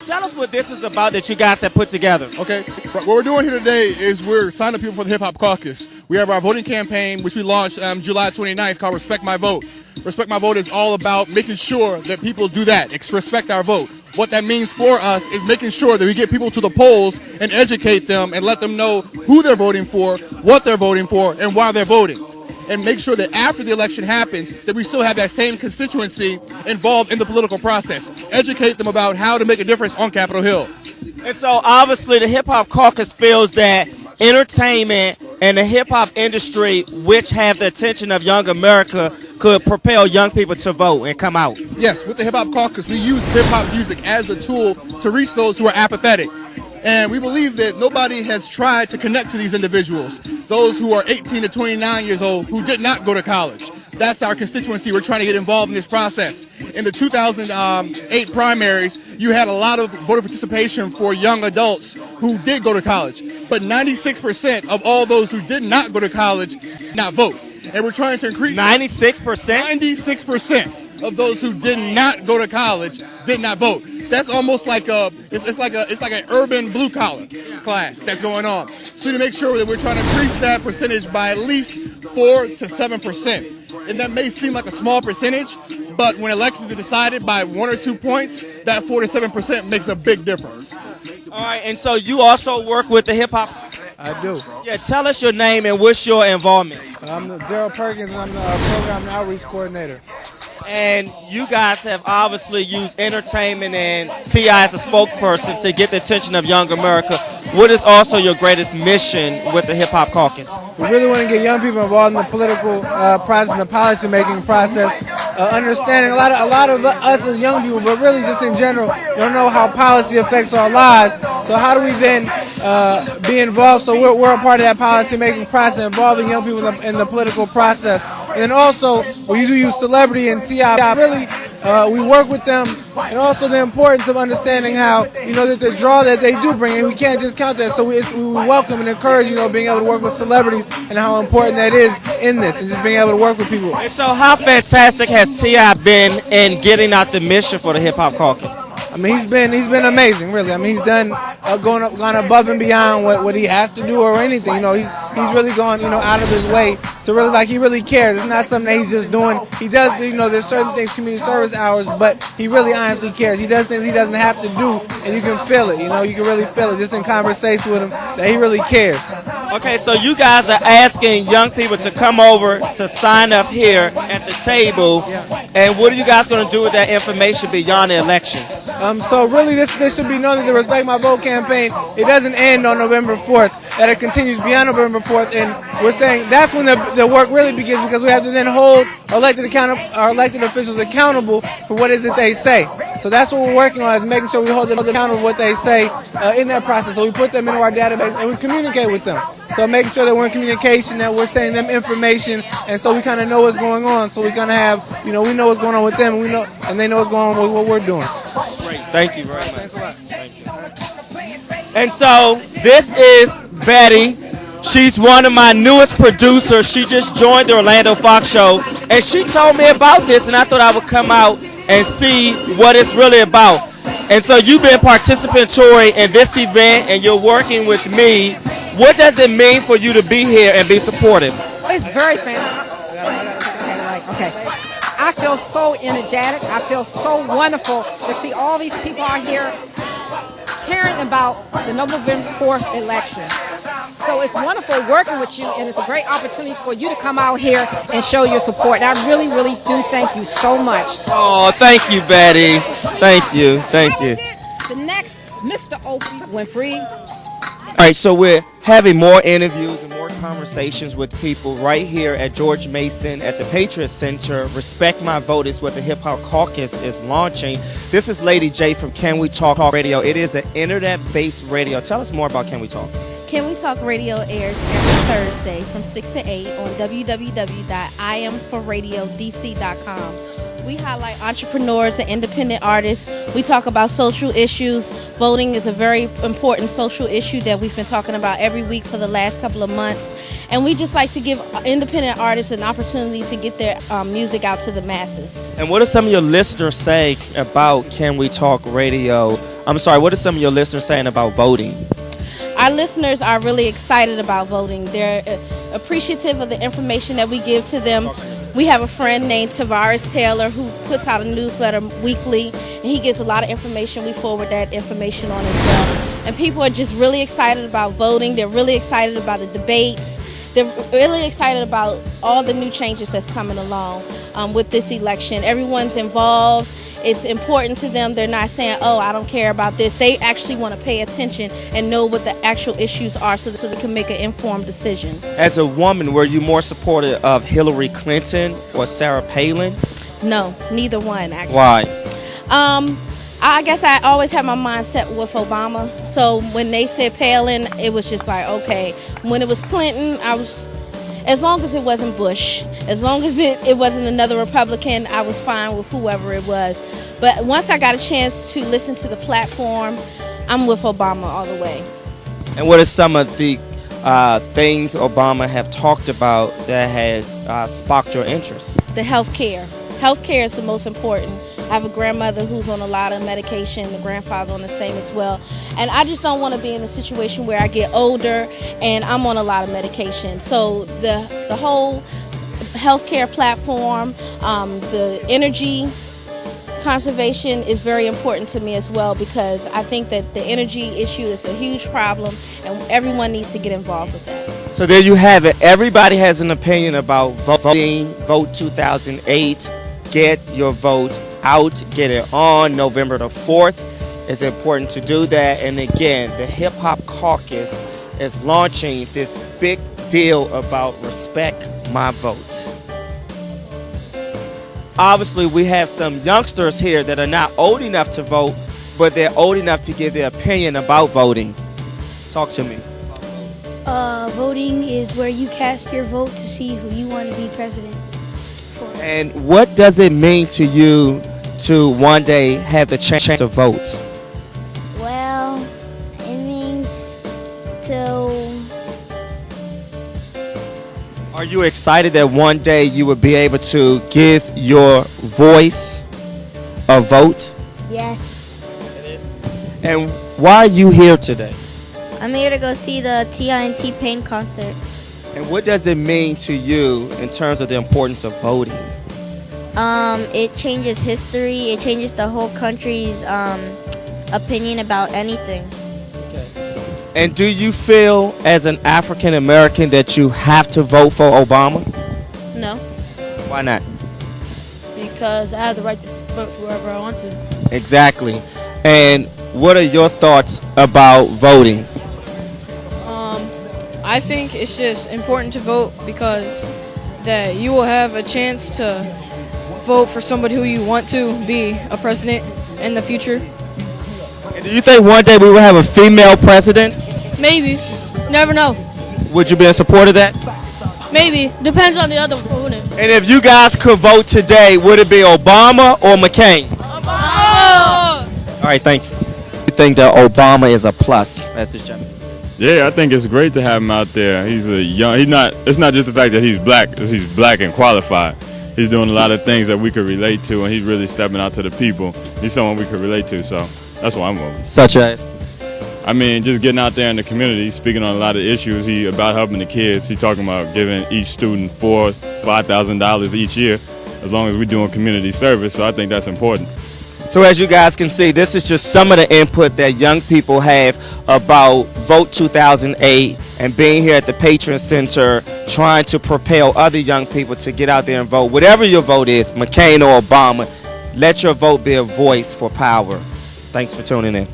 Tell us what this is about that you guys have put together. Okay, what we're doing here today is we're signing up people for the Hip Hop Caucus. We have our voting campaign, which we launched July 29th, called Respect My Vote. Respect My Vote is all about making sure that people do that, respect our vote. What that means for us is making sure that we get people to the polls and educate them and let them know who they're voting for, what they're voting for, and why they're voting. And make sure that after the election happens, that we still have that same constituency involved in the political process. Educate them about how to make a difference on Capitol Hill. And so obviously the Hip Hop Caucus feels that entertainment and the hip hop industry, which have the attention of young America, could propel young people to vote and come out. Yes, with the Hip Hop Caucus, we use hip hop music as a tool to reach those who are apathetic. And we believe that nobody has tried to connect to these individuals, those who are 18 to 29 years old who did not go to college. That's our constituency. We're trying to get involved in this process. In the 2008 primaries, you had a lot of voter participation for young adults who did go to college. But 96% of all those who did not go to college did not vote. And we're trying to increase 96%? 96% of those who did not go to college did not vote. That's almost like it's like an urban blue collar class that's going on. So to make sure that we're trying to increase that percentage by at least 4 to 7%. And that may seem like a small percentage, but when elections are decided by 1 or 2 points, that 4 to 7% makes a big difference. All right, and so you also work with the hip hop. I do. Yeah, tell us your name and what's your involvement. I'm Daryl Perkins, and I'm the program and outreach coordinator. And you guys have obviously used entertainment and T.I. as a spokesperson to get the attention of young America. What is also your greatest mission with the Hip Hop Caucus? We really want to get young people involved in the political process and the policy making process. Understanding a lot of us as young people, but really just in general, don't know how policy affects our lives. So how do we then be involved? So we're a part of that policy making process, involving young people in the political process. And then also, we do use celebrity and T.I. Really, we work with them, and also the importance of understanding how, that the draw that they do bring, and we can't discount that. So we welcome and encourage, being able to work with celebrities and how important that is in this, and just being able to work with people. And so how fantastic has T.I. been in getting out the mission for the Hip Hop Caucus? I mean, he's been amazing, really. I mean, he's done gone above and beyond what he has to do or anything. He's really gone out of his way to really he really cares. It's not something that he's just doing. He does there's certain things, community service hours, but he really honestly cares. He does things he doesn't have to do, and you can feel it. You can really feel it just in conversation with him that he really cares. Okay, so you guys are asking young people to come over to sign up here at the table, and what are you guys going to do with that information beyond the election? So really, this should be known that the Respect My Vote campaign, it doesn't end on November 4th, that it continues beyond November 4th, and we're saying that's when the work really begins, because we have to then hold our elected officials accountable for what is it they say. So that's what we're working on, is making sure we hold them accountable for what they say in that process. So we put them into our database and we communicate with them. So making sure that we're in communication, that we're sending them information, and so we kind of know what's going on. So we kind of have, we know what's going on with them, and they know what's going on with what we're doing. Great, thank you very much. Thanks a lot. Thank you. And so this is Betty. She's one of my newest producers. She just joined the Orlando Fox show, and she told me about this, and I thought I would come out and see what it's really about. And so you've been participatory in this event, and you're working with me. What does it mean for you to be here and be supportive? It's very fantastic. Okay. I feel so energetic. I feel so wonderful to see all these people out here caring about the November 4th election. So it's wonderful working with you, and it's a great opportunity for you to come out here and show your support. And I really, really do thank you so much. Oh, thank you, Betty. Thank you. Thank you. The next, Mr. Opie Winfrey. All right, so we're having more interviews and more conversations with people right here at George Mason at the Patriot Center. Respect My Vote is what the Hip Hop Caucus is launching. This is Lady J from Can We Talk Radio. It is an internet-based radio. Tell us more about Can We Talk. Can We Talk Radio airs every Thursday from 6 to 8 on www.imforradiodc.com. We highlight entrepreneurs and independent artists. We talk about social issues. Voting is a very important social issue that we've been talking about every week for the last couple of months. And we just like to give independent artists an opportunity to get their music out to the masses. And what do some of your listeners say about Can We Talk Radio I'm sorry, what are some of your listeners saying about voting? Our listeners are really excited about voting. They're appreciative of the information that we give to them. We have a friend named Tavares Taylor who puts out a newsletter weekly, and he gives a lot of information. We forward that information on as well. And people are just really excited about voting. They're really excited about the debates. They're really excited about all the new changes that's coming along with this election. Everyone's involved. It's important to them. They're not saying, oh, I don't care about this. They actually want to pay attention and know what the actual issues are so they can make an informed decision. As a woman, were you more supportive of Hillary Clinton or Sarah Palin? No, neither one, actually. Why? I guess I always had my mind set with Obama. So when they said Palin, it was just like, okay. When it was Clinton, as long as it wasn't Bush, as long as it wasn't another Republican, I was fine with whoever it was. But once I got a chance to listen to the platform, I'm with Obama all the way. And what are some of the things Obama have talked about that has sparked your interest? The health care. Health care is the most important. I have a grandmother who's on a lot of medication, the grandfather on the same as well. And I just don't want to be in a situation where I get older and I'm on a lot of medication. So the whole healthcare platform, the energy conservation is very important to me as well, because I think that the energy issue is a huge problem and everyone needs to get involved with that. So there you have it. Everybody has an opinion about voting. Vote 2008. Get your vote out. Get it on November the 4th. It's important to do that. And again, the Hip Hop Caucus is launching this big deal about Respect My Vote. Obviously, we have some youngsters here that are not old enough to vote, but they're old enough to give their opinion about voting. Talk to me. Voting is where you cast your vote to see who you want to be president for. And what does it mean to you to one day have the chance to vote? Well, it means to... Are you excited that one day you will be able to give your voice a vote? Yes. And why are you here today? I'm here to go see the T.I.N.T. Pain concert. And what does it mean to you in terms of the importance of voting? It changes history. It changes the whole country's opinion about anything. And do you feel as an African American that you have to vote for Obama? No, Why not? because I have the right to vote for whoever I want to. Exactly. And what are your thoughts about voting? I think it's just important to vote because that you will have a chance to vote for somebody who you want to be a president in the future. And do you think one day we will have a female president? Maybe. Never know. Would you be in support of that? Maybe. Depends on the other opponent. And if you guys could vote today, would it be Obama or McCain? Oh! All right, thank you. You think that Obama is a plus, as this gentleman said? Yeah, I think it's great to have him out there. He's a young. It's not just the fact that he's black. It's he's black and qualified. He's doing a lot of things that we could relate to, and he's really stepping out to the people. He's someone we could relate to, so that's why I'm voting. Such as? I mean, just getting out there in the community, speaking on a lot of issues. He about helping the kids. He's talking about giving each student $5,000 each year, as long as we're doing community service. So I think that's important. So as you guys can see, this is just some of the input that young people have about Vote 2008 and being here at the Patron Center, trying to propel other young people to get out there and vote. Whatever your vote is, McCain or Obama, let your vote be a voice for power. Thanks for tuning in.